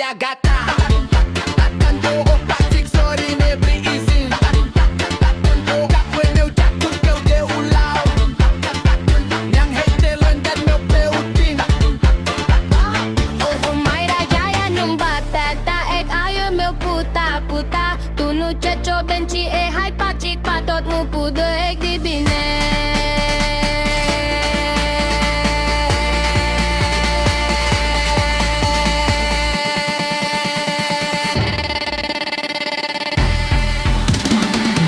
olha gata. Cantou o Patrick Sorine Breezy. Capo é meu jato que eu dei o lau. Nhang hater London meu peutin. O Mayra Jaya nung batata ek ayo meu puta puta. Tunu chacho benchi e hai pachik patot mu pude.